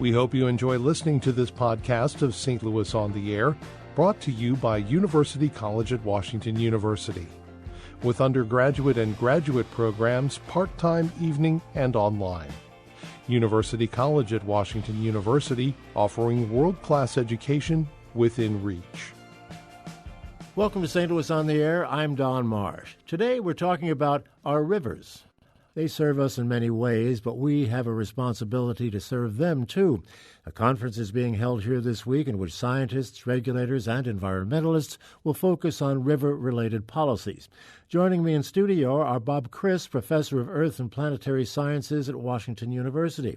We hope you enjoy listening to this podcast of St. Louis on the Air, brought to you by University College at Washington University. With undergraduate and graduate programs, part-time, evening, and online. University College at Washington University, offering world-class education within reach. Welcome to St. Louis on the Air. I'm Don Marsh. Today we're talking about our rivers. They serve us in many ways, but we have a responsibility to serve them too. A conference is being held here this week in which scientists, regulators, and environmentalists will focus on river-related policies. Joining me in studio are Bob Criss, professor of Earth and Planetary Sciences at Washington University.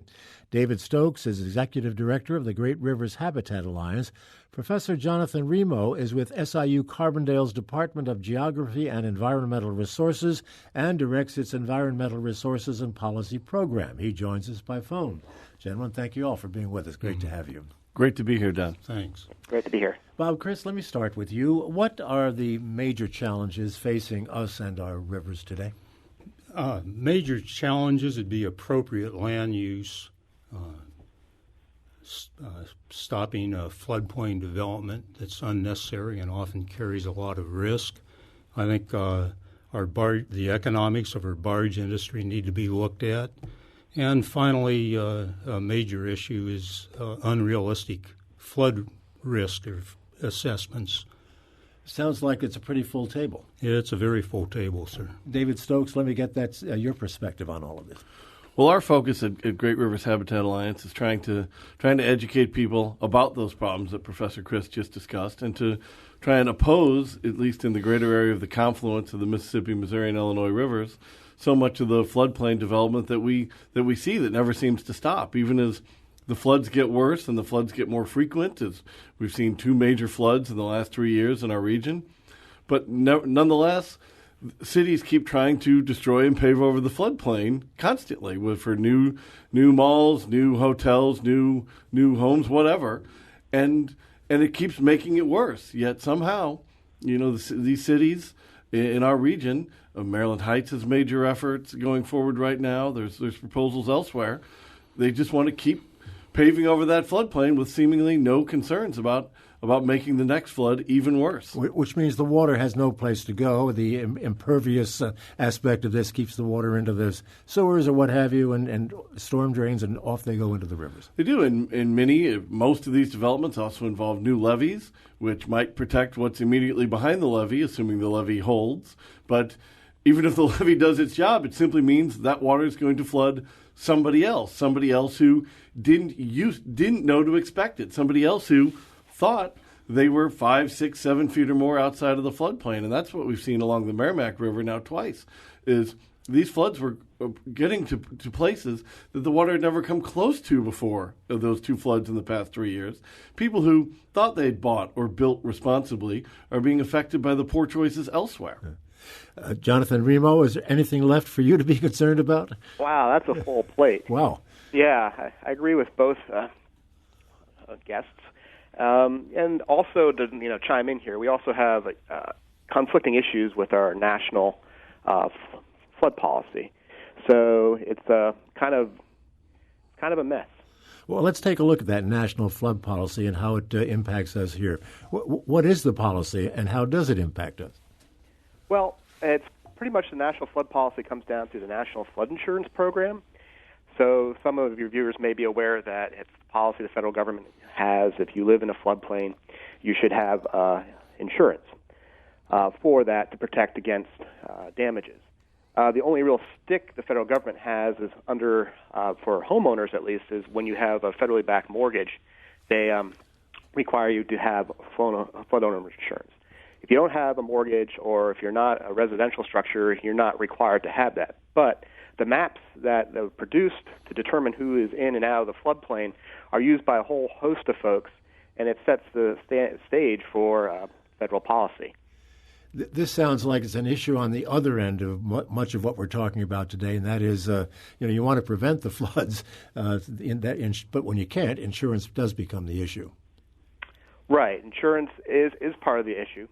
David Stokes is executive director of the Great Rivers Habitat Alliance. Professor Jonathan Remo is with SIU Carbondale's Department of Geography and Environmental Resources and directs its Environmental Resources and Policy Program. He joins us by phone. Gentlemen, thank you all for being with us. Great to have you. Great to be here, Don. Thanks. Great to be here. Bob Criss, let me start with you. What are the major challenges facing us and our rivers today? Major challenges would be appropriate land use, stopping floodplain development that's unnecessary and often carries a lot of risk. I think the economics of our barge industry need to be looked at. And finally, a major issue is unrealistic flood risk assessments. Sounds like it's a pretty full table. It's a very full table, sir. David Stokes, let me get your perspective on all of this. Well, our focus at Great Rivers Habitat Alliance is trying to educate people about those problems that Professor Criss just discussed, and to try and oppose, at least in the greater area of the confluence of the Mississippi, Missouri, and Illinois rivers, so much of the floodplain development that we see that never seems to stop, even as the floods get worse and the floods get more frequent. As we've seen 2 major floods in the last 3 years in our region, but nonetheless, cities keep trying to destroy and pave over the floodplain constantly for new malls, new hotels, new homes, whatever, and it keeps making it worse. Yet somehow, these cities in our region, Maryland Heights has major efforts going forward right now. There's proposals elsewhere. They just want to keep paving over that floodplain with seemingly no concerns about making the next flood even worse. Which means the water has no place to go. The impervious aspect of this keeps the water into the sewers or what have you, and storm drains, and off they go into the rivers. They do. Most of these developments also involve new levees, which might protect what's immediately behind the levee, assuming the levee holds. But even if the levee does its job, it simply means that water is going to flood somebody else who didn't know to expect it, somebody else who thought they were 5, 6, 7 feet or more outside of the floodplain. And that's what we've seen along the Merrimack River now twice, is these floods were getting to places that the water had never come close to before, of those 2 floods in the past 3 years. People who thought they'd bought or built responsibly are being affected by the poor choices elsewhere. Jonathan Remo, is there anything left for you to be concerned about? Wow, that's a full plate. Wow. Yeah, I agree with both guests. And also, to chime in here, we also have conflicting issues with our national flood policy. So it's kind of a mess. Well, let's take a look at that national flood policy and how it impacts us here. What is the policy, and how does it impact us? Well, it's pretty much the national flood policy comes down to the National Flood Insurance Program. So some of your viewers may be aware that it's the policy the federal government has. If you live in a floodplain, you should have insurance for that to protect against damages. The only real stick the federal government has is for homeowners at least, is when you have a federally backed mortgage, they require you to have flood owner insurance. If you don't have a mortgage, or if you're not a residential structure, you're not required to have that. But the maps that are produced to determine who is in and out of the floodplain are used by a whole host of folks, and it sets the stage for federal policy. This sounds like it's an issue on the other end of much of what we're talking about today, and that is, you want to prevent the floods, but when you can't, insurance does become the issue. Right. Insurance is part of the issue.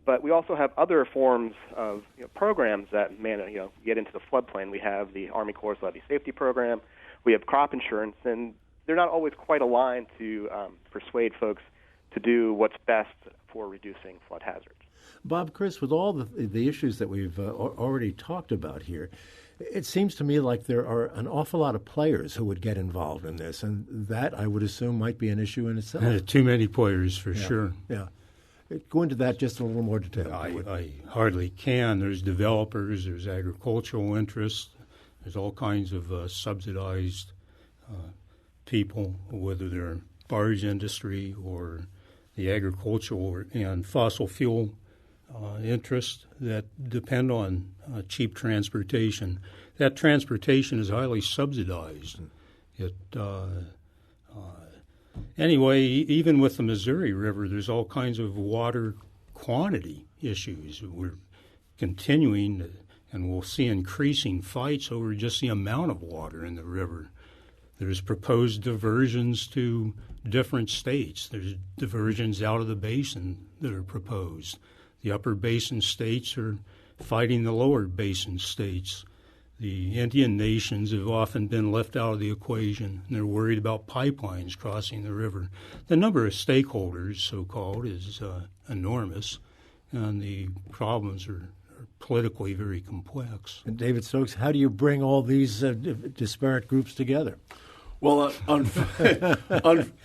But we also have other forms of programs that get into the floodplain. We have the Army Corps Levee Safety Program. We have crop insurance, and they're not always quite aligned to persuade folks to do what's best for reducing flood hazards. Bob, Chris, with all the issues that we've already talked about here, it seems to me like there are an awful lot of players who would get involved in this, and that, I would assume, might be an issue in itself. Too many players, for sure. Yeah. Go into that just a little more detail. I hardly can. There's developers, there's agricultural interests, there's all kinds of subsidized people, whether they're barge industry or the agricultural and fossil fuel interests that depend on cheap transportation. That transportation is highly subsidized. Anyway, even with the Missouri River, there's all kinds of water quantity issues. We're continuing, and we'll see increasing fights over just the amount of water in the river. There's proposed diversions to different states. There's diversions out of the basin that are proposed. The upper basin states are fighting the lower basin states. The Indian nations have often been left out of the equation, and they're worried about pipelines crossing the river. The number of stakeholders, so-called, is enormous, and the problems are politically very complex. And David Stokes, how do you bring all these disparate groups together? Well,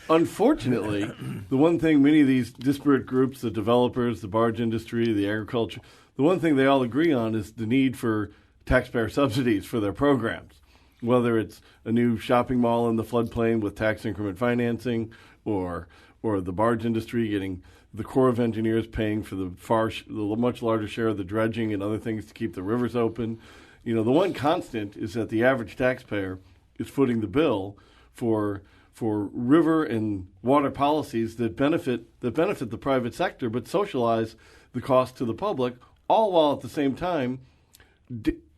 unfortunately, the one thing many of these disparate groups, the developers, the barge industry, the agriculture, the one thing they all agree on is the need for taxpayer subsidies for their programs, whether it's a new shopping mall in the floodplain with tax increment financing, or the barge industry getting the Corps of Engineers paying for the much larger share of the dredging and other things to keep the rivers open. The one constant is that the average taxpayer is footing the bill for river and water policies that benefit the private sector but socialize the cost to the public, all while at the same time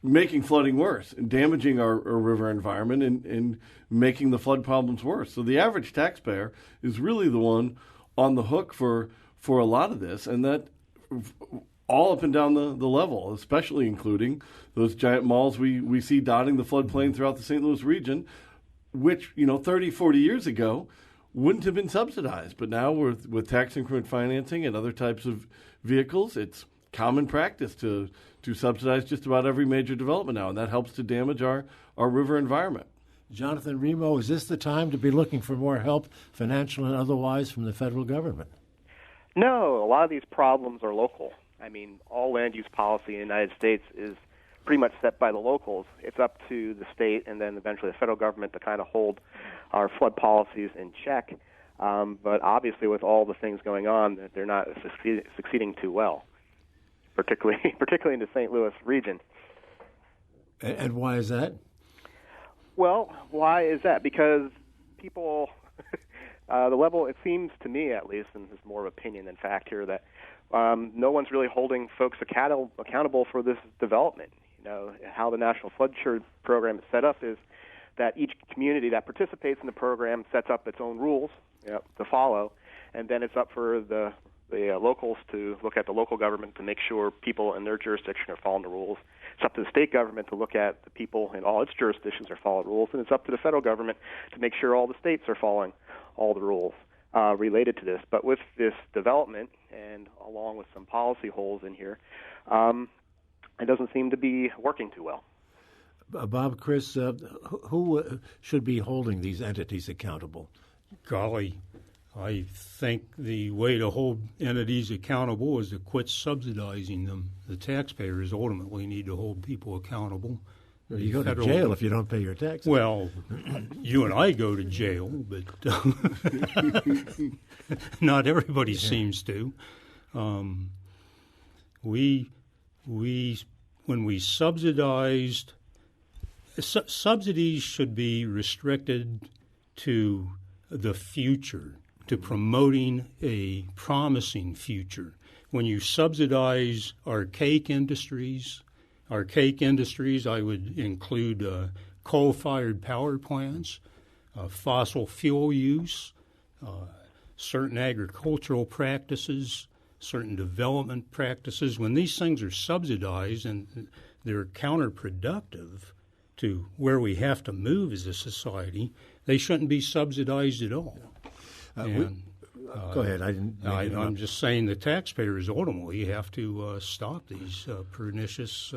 making flooding worse and damaging our river environment and making the flood problems worse. So the average taxpayer is really the one on the hook for a lot of this, and that all up and down the level, especially including those giant malls we see dotting the floodplain throughout the St. Louis region, which 30, 40 years ago wouldn't have been subsidized. But now with tax increment financing and other types of vehicles, it's common practice to subsidize just about every major development now, and that helps to damage our river environment. Jonathan Remo, is this the time to be looking for more help, financial and otherwise, from the federal government? No, a lot of these problems are local. I mean, all land use policy in the United States is pretty much set by the locals. It's up to the state and then eventually the federal government to kind of hold our flood policies in check. But obviously with all the things going on, they're not succeeding too well, particularly in the St. Louis region. And why is that? Well, why is that? Because people, the level, it seems to me at least, and this is more of opinion than fact here, that no one's really holding folks accountable for this development. How the National Flood Insurance Program is set up is that each community that participates in the program sets up its own rules to follow, and then it's up for the locals to look at the local government to make sure people in their jurisdiction are following the rules. It's up to the state government to look at the people in all its jurisdictions are following rules, and it's up to the federal government to make sure all the states are following all the rules related to this. But with this development, and along with some policy holes in here, it doesn't seem to be working too well. Bob, Chris, who should be holding these entities accountable? Golly, I think the way to hold entities accountable is to quit subsidizing them. The taxpayers ultimately need to hold people accountable. You go to jail if you don't pay your taxes. Well, you and I go to jail, but not everybody seems to. When we subsidized, subsidies should be restricted to the future, to promoting a promising future. When you subsidize archaic industries, I would include coal-fired power plants, fossil fuel use, certain agricultural practices, certain development practices. When these things are subsidized and they're counterproductive to where we have to move as a society, they shouldn't be subsidized at all. Go ahead. I'm just saying the taxpayers ultimately have to stop these pernicious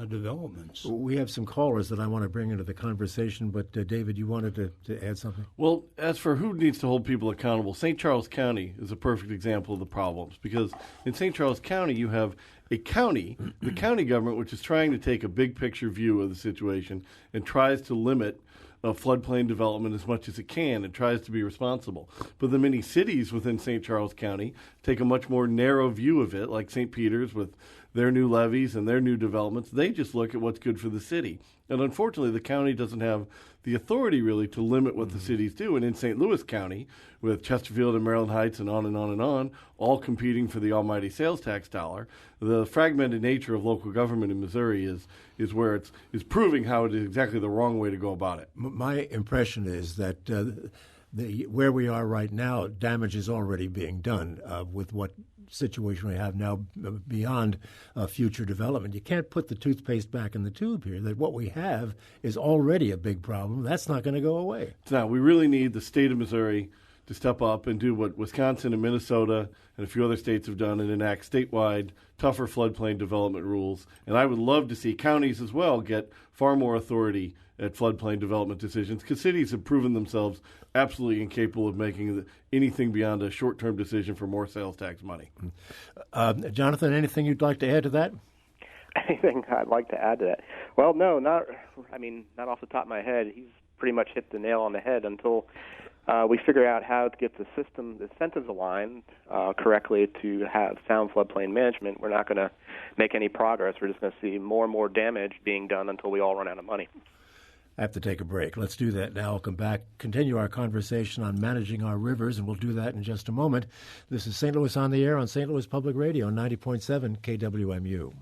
developments. We have some callers that I want to bring into the conversation, but David, you wanted to add something? Well, as for who needs to hold people accountable, St. Charles County is a perfect example of the problems, because in St. Charles County you have a county, the county government, which is trying to take a big picture view of the situation and tries to limit floodplain development as much as it can and tries to be responsible. But the many cities within St. Charles County take a much more narrow view of it, like St. Peter's with their new levees and their new developments. They just look at what's good for the city. And unfortunately, the county doesn't have the authority really to limit what the cities do. And in St. Louis County, with Chesterfield and Maryland Heights and on and on and on, all competing for the almighty sales tax dollar, the fragmented nature of local government in Missouri is where it's proving how it is exactly the wrong way to go about it. My impression is that where we are right now, damage is already being done with what situation we have now beyond future development. You can't put the toothpaste back in the tube here. That what we have is already a big problem. That's not going to go away. Now, we really need the state of Missouri to step up and do what Wisconsin and Minnesota and a few other states have done and enact statewide tougher floodplain development rules. And I would love to see counties as well get far more authority at floodplain development decisions, because cities have proven themselves absolutely incapable of making anything beyond a short-term decision for more sales tax money. Jonathan, anything you'd like to add to that? Anything I'd like to add to that? Well, no, not off the top of my head. He's pretty much hit the nail on the head. Until we figure out how to get the system, the incentives aligned correctly to have sound floodplain management, we're not going to make any progress. We're just going to see more and more damage being done until we all run out of money. I have to take a break. Let's do that now. I'll come back, continue our conversation on managing our rivers, and we'll do that in just a moment. This is St. Louis on the Air on St. Louis Public Radio, 90.7 KWMU.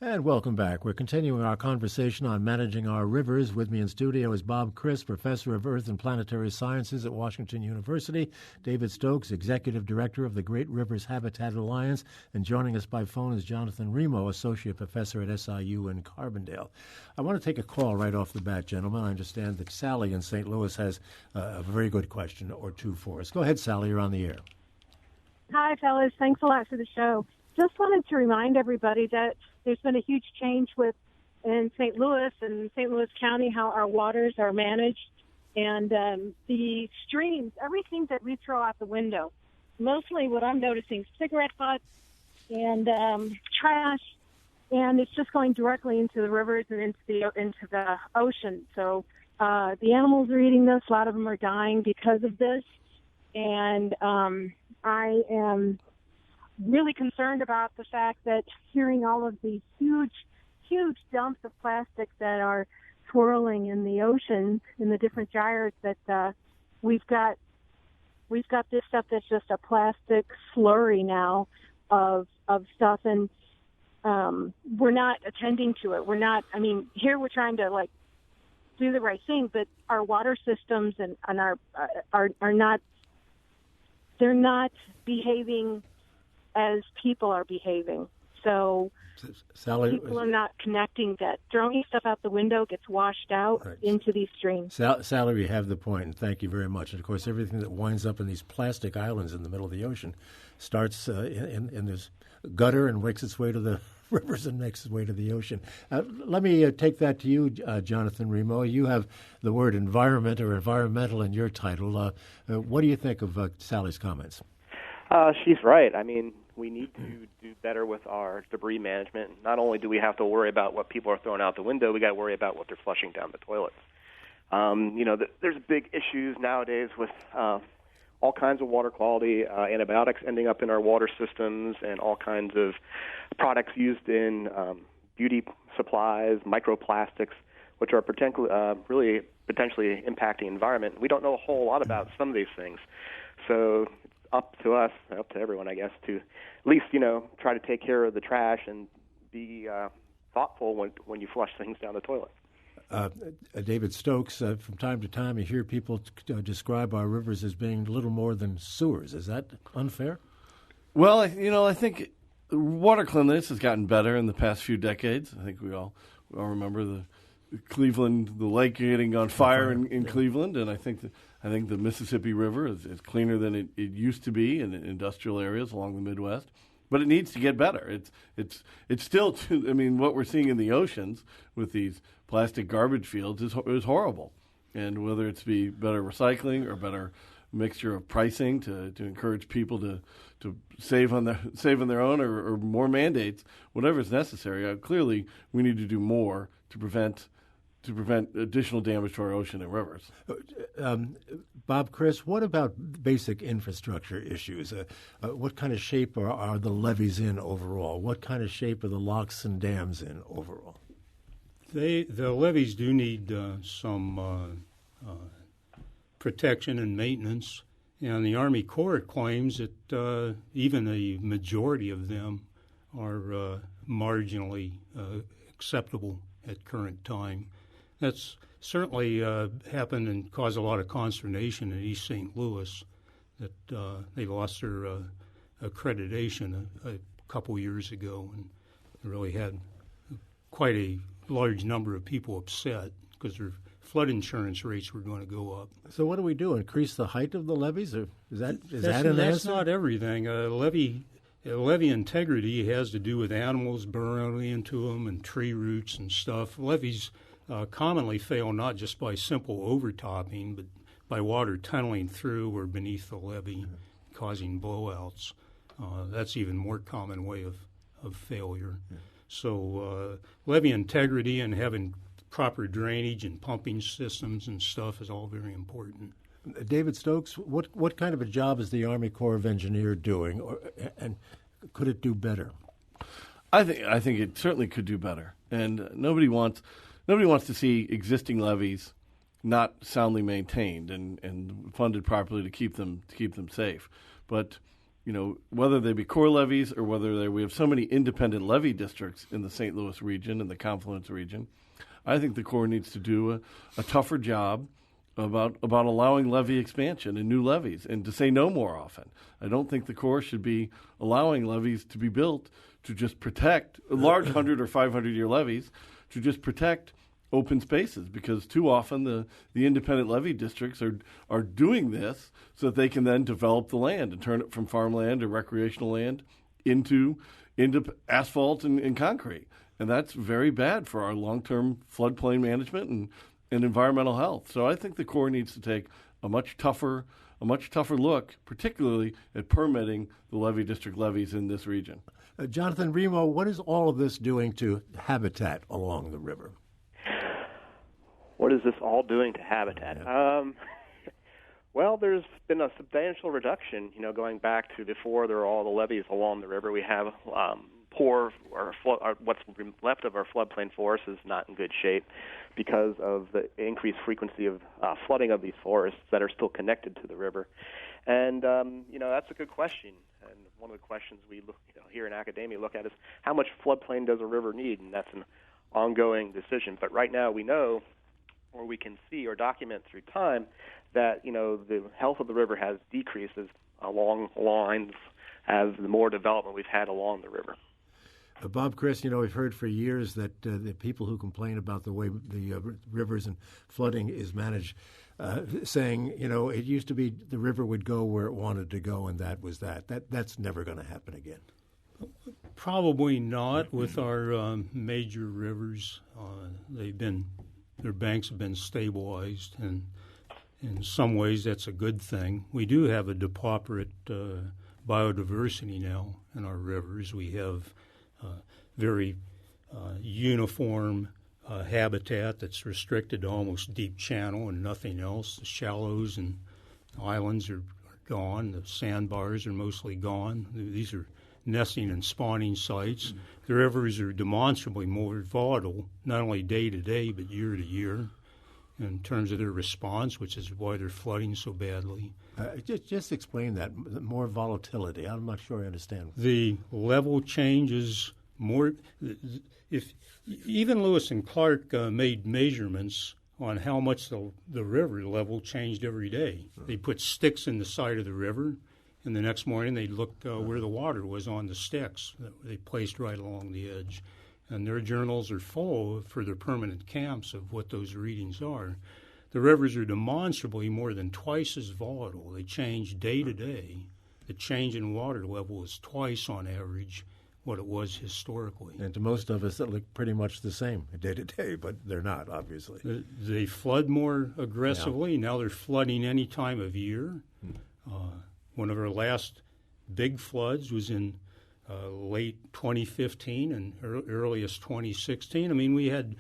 And welcome back. We're continuing our conversation on managing our rivers. With me in studio is Bob Criss, Professor of Earth and Planetary Sciences at Washington University, David Stokes, Executive Director of the Great Rivers Habitat Alliance, and joining us by phone is Jonathan Remo, Associate Professor at SIU in Carbondale. I want to take a call right off the bat, gentlemen. I understand that Sally in St. Louis has a very good question or two for us. Go ahead, Sally. You're on the air. Hi, fellas. Thanks a lot for the show. Just wanted to remind everybody that there's been a huge change in St. Louis and St. Louis County, how our waters are managed, and the streams, everything that we throw out the window. Mostly what I'm noticing, cigarette butts and trash, and it's just going directly into the rivers and into the ocean. So the animals are eating this. A lot of them are dying because of this, and I am really concerned about the fact that hearing all of these huge dumps of plastic that are swirling in the ocean in the different gyres, that we've got this stuff that's just a plastic slurry now of stuff, and we're not attending to it. Here we're trying to do the right thing, but our water systems and are not, they're not behaving as people are behaving. So Sally, people are not connecting that. Throwing stuff out the window gets washed out into these streams. Sally, we have the point, and thank you very much. And, of course, everything that winds up in these plastic islands in the middle of the ocean starts in this gutter and makes its way to the rivers and makes its way to the ocean. Let me take that to you, Jonathan Remo. You have the word environment or environmental in your title. What do you think of Sally's comments? She's right. We need to do better with our debris management. Not only do we have to worry about what people are throwing out the window, we got to worry about what they're flushing down the toilets. There's big issues nowadays with all kinds of water quality, antibiotics ending up in our water systems, and all kinds of products used in beauty supplies, microplastics, which are really potentially impacting the environment. We don't know a whole lot about some of these things. So it's up to us, up to everyone, I guess, to at least, try to take care of the trash and be thoughtful when you flush things down the toilet. David Stokes, from time to time you hear people describe our rivers as being little more than sewers. Is that unfair? Well, I think water cleanliness has gotten better in the past few decades. I think we all remember the lake getting on fire in Cleveland, and I think the Mississippi River is cleaner than it used to be in industrial areas along the Midwest. But it needs to get better. It's still what we're seeing in the oceans with these plastic garbage fields is horrible. And whether it's be better recycling or better mixture of pricing to encourage people to save on their own or more mandates, whatever is necessary. Clearly, we need to do more to prevent additional damage to our ocean and rivers. Bob, Chris, what about basic infrastructure issues? What kind of shape are the levees in overall? What kind of shape are the locks and dams in overall? The levees do need some protection and maintenance, and the Army Corps claims that even a majority of them are marginally acceptable at current time. That's certainly happened and caused a lot of consternation in East St. Louis that they lost their accreditation a couple years ago, and really had quite a large number of people upset because their flood insurance rates were going to go up. So what do we do? Increase the height of the levees? Or that's That's not everything. Levee integrity has to do with animals burrowing into them and tree roots and stuff. Levees commonly fail not just by simple overtopping, but by water tunneling through or beneath the levee, causing blowouts. That's even more common way of failure. Yeah. So levee integrity and having proper drainage and pumping systems and stuff is all very important. David Stokes, what kind of a job is the Army Corps of Engineers doing, and could it do better? I think it certainly could do better, and nobody wants to see existing levees not soundly maintained and funded properly to keep them safe. But whether they be core levees or whether we have so many independent levee districts in the St. Louis region and the Confluence region, I think the Corps needs to do a tougher job about allowing levee expansion and new levees, and to say no more often. I don't think the Corps should be allowing levees to be built to just protect large 100 or 500-year levees to just protect open spaces, because too often the independent levee districts are doing this so that they can then develop the land and turn it from farmland or recreational land into asphalt and concrete. And that's very bad for our long-term floodplain management and environmental health. So I think the Corps needs to take a much tougher look, particularly at permitting the levee district levees in this region. Jonathan Remo, what is all of this doing to habitat along the river? What is this all doing to habitat? Yeah. Well, there's been a substantial reduction, going back to before there were all the levees along the river. We have what's left of our floodplain forests is not in good shape because of the increased frequency of flooding of these forests that are still connected to the river. And, that's a good question. And one of the questions we look, here in academia look at is how much floodplain does a river need? And that's an ongoing decision. But right now we know, or we can see or document through time, that the health of the river has decreased along lines as the more development we've had along the river. Bob, Chris, we've heard for years that the people who complain about the way the rivers and flooding is managed, saying, it used to be the river would go where it wanted to go, and that was that. That's never going to happen again. Probably not with our major rivers. Their banks have been stabilized, and in some ways that's a good thing. We do have a depauperate biodiversity now in our rivers. We have very uniform habitat that's restricted to almost deep channel and nothing else. The shallows and islands are gone. The sandbars are mostly gone. These are nesting and spawning sites. The rivers are demonstrably more volatile, not only day to day, but year to year, in terms of their response, which is why they're flooding so badly. Just explain that, more volatility. I'm not sure I understand. The level changes more. If even Lewis and Clark made measurements on how much the river level changed every day. They put sticks in the side of the river, and the next morning they'd look where the water was on the sticks that they placed right along the edge. And their journals are full for their permanent camps of what those readings are. The rivers are demonstrably more than twice as volatile. They change day to day. The change in water level is twice on average what it was historically. And to most of us, it look pretty much the same day to day, but they're not, obviously. They flood more aggressively. Now they're flooding any time of year. One of our last big floods was in late 2015 and earliest 2016. I mean, we had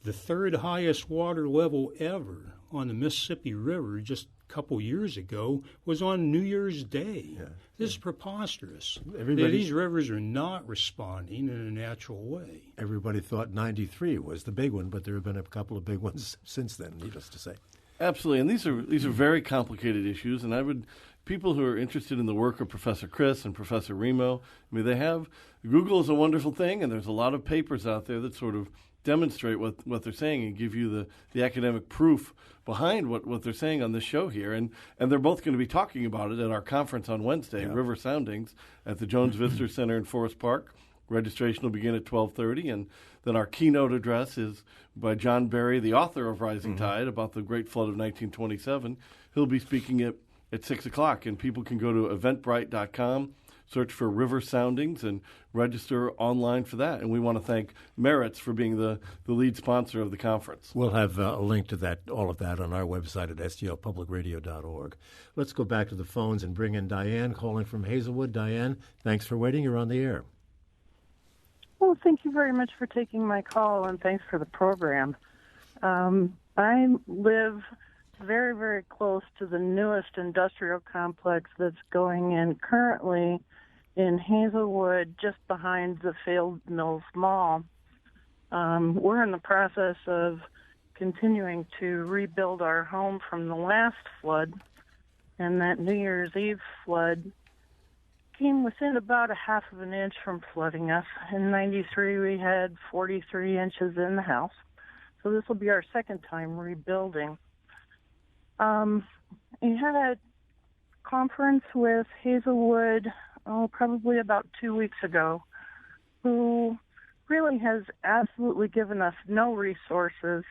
the third highest water level ever on the Mississippi River just a couple years ago was on New Year's Day. Yeah. This is preposterous. These rivers are not responding in a natural way. Everybody thought 93 was the big one, but there have been a couple of big ones since then, needless to say. Absolutely, and these are very complicated issues, and people who are interested in the work of Professor Chris and Professor Remo, I mean, Google is a wonderful thing, and there's a lot of papers out there that sort of demonstrate what they're saying and give you the academic proof behind what they're saying on this show here. And they're both going to be talking about it at our conference on Wednesday, River Soundings, at the Jones Visitor Center in Forest Park. Registration will begin at 12:30, and then our keynote address is by John Berry, the author of Rising Tide, about the Great Flood of 1927. He'll be speaking at 6 o'clock, and people can go to eventbrite.com, search for River Soundings, and register online for that. And we want to thank Merritt's for being the lead sponsor of the conference. We'll have a link to all of that on our website at stlpublicradio.org. Let's go back to the phones and bring in Diane calling from Hazelwood. Diane, thanks for waiting. You're on the air. Well, thank you very much for taking my call, and thanks for the program. I live very, very close to the newest industrial complex that's going in currently in Hazelwood, just behind the Field Mills Mall. We're in the process of continuing to rebuild our home from the last flood, and that New Year's Eve flood came within about a half of an inch from flooding us. In 93, we had 43 inches in the house. So this will be our second time rebuilding. We had a conference with Hazelwood, probably about 2 weeks ago, who really has absolutely given us no resources.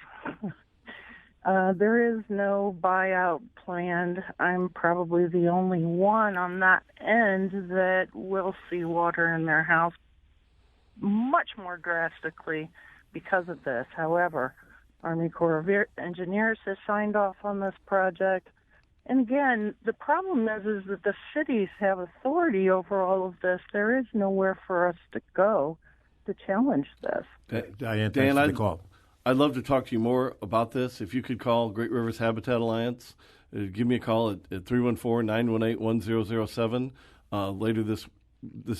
There is no buyout planned. I'm probably the only one on that end that will see water in their house much more drastically because of this. However, Army Corps of Engineers has signed off on this project. And again, the problem is that the cities have authority over all of this. There is nowhere for us to go to challenge this. Diane, thanks for the call. I'd love to talk to you more about this. If you could call Great Rivers Habitat Alliance, give me a call at 314-918-1007 later this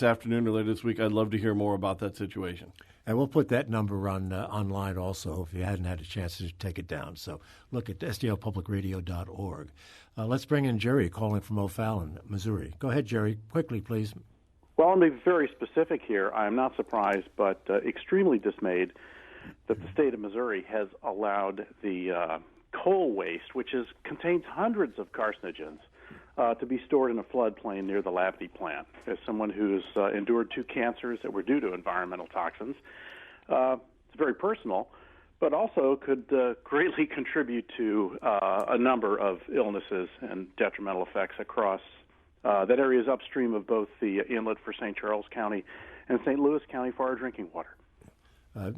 afternoon or later this week. I'd love to hear more about that situation. And we'll put that number online also if you hadn't had a chance to take it down. So look at stlpublicradio.org. Let's bring in Jerry calling from O'Fallon, Missouri. Go ahead, Jerry. Quickly, please. Well, I'll be very specific here. I'm not surprised, but extremely dismayed that the state of Missouri has allowed the coal waste, which contains hundreds of carcinogens, to be stored in a floodplain near the Labadie plant. As someone who's endured 2 cancers that were due to environmental toxins, it's very personal, but also could greatly contribute to a number of illnesses and detrimental effects across that area is upstream of both the inlet for St. Charles County and St. Louis County for our drinking water.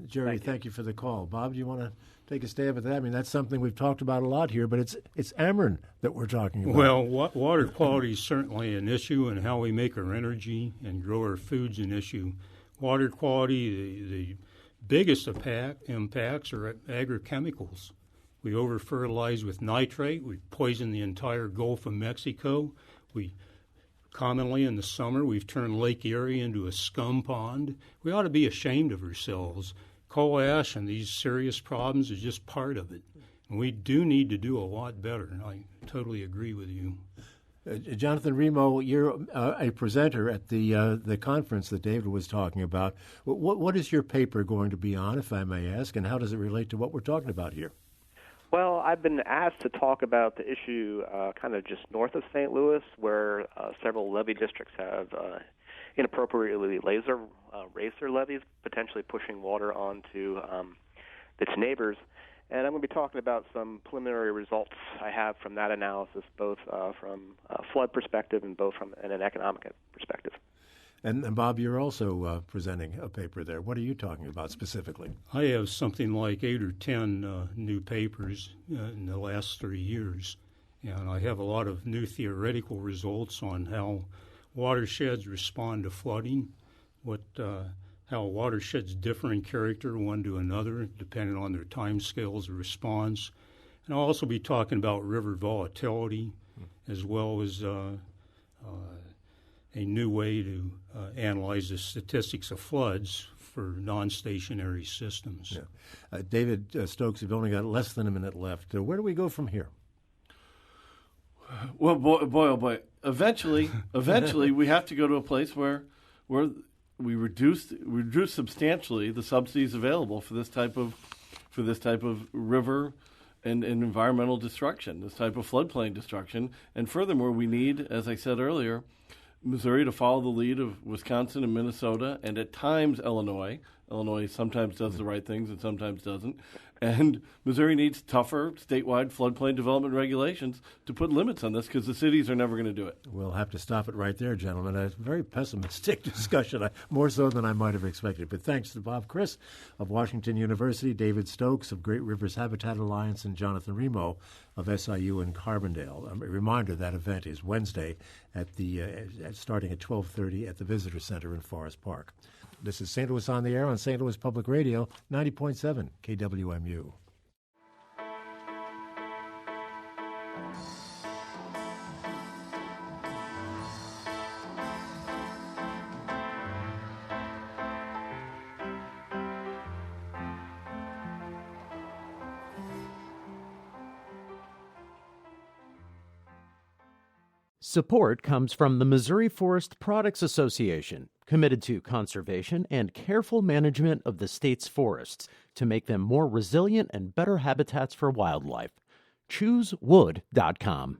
Jerry, thank you for the call. Bob, do you want to take a stab at that? I mean, that's something we've talked about a lot here, but it's Ameren that we're talking about. Well, water quality is certainly an issue, and how we make our energy and grow our food's an issue. Water quality, the biggest impacts are agrochemicals. We over-fertilize with nitrate. We poison the entire Gulf of Mexico. We Commonly in the summer, we've turned Lake Erie into a scum pond. We ought to be ashamed of ourselves. Coal ash and these serious problems is just part of it. And we do need to do a lot better, and I totally agree with you. Jonathan Remo, you're a presenter at the conference that David was talking about. What is your paper going to be on, if I may ask, and how does it relate to what we're talking about here? Well, I've been asked to talk about the issue kind of just north of St. Louis, where several levee districts have inappropriately raised their levees, potentially pushing water onto its neighbors. And I'm going to be talking about some preliminary results I have from that analysis, both from a flood perspective and both from an economic perspective. And Bob, you're also presenting a paper there. What are you talking about specifically? I have something like 8 or 10 new papers in the last 3 years, and I have a lot of new theoretical results on how watersheds respond to flooding, how watersheds differ in character one to another depending on their time scales of response. And I'll also be talking about river volatility as well as a new way to analyze the statistics of floods for non-stationary systems. Yeah. David Stokes, you've only got less than a minute left. Where do we go from here? Well, boy. Eventually, we have to go to a place where we reduce substantially the subsidies available for this type of river and environmental destruction, this type of floodplain destruction. And furthermore, we need, as I said earlier, Missouri to follow the lead of Wisconsin and Minnesota, and at times Illinois. Illinois sometimes does the right things and sometimes doesn't. And Missouri needs tougher statewide floodplain development regulations to put limits on this because the cities are never going to do it. We'll have to stop it right there, gentlemen. A very pessimistic discussion, more so than I might have expected. But thanks to Bob Criss of Washington University, David Stokes of Great Rivers Habitat Alliance, and Jonathan Remo of SIU in Carbondale. A reminder, that event is Wednesday starting at 12:30 at the Visitor Center in Forest Park. This is St. Louis on the Air on St. Louis Public Radio, 90.7 KWMU. Support comes from the Missouri Forest Products Association, committed to conservation and careful management of the state's forests to make them more resilient and better habitats for wildlife. ChooseWood.com.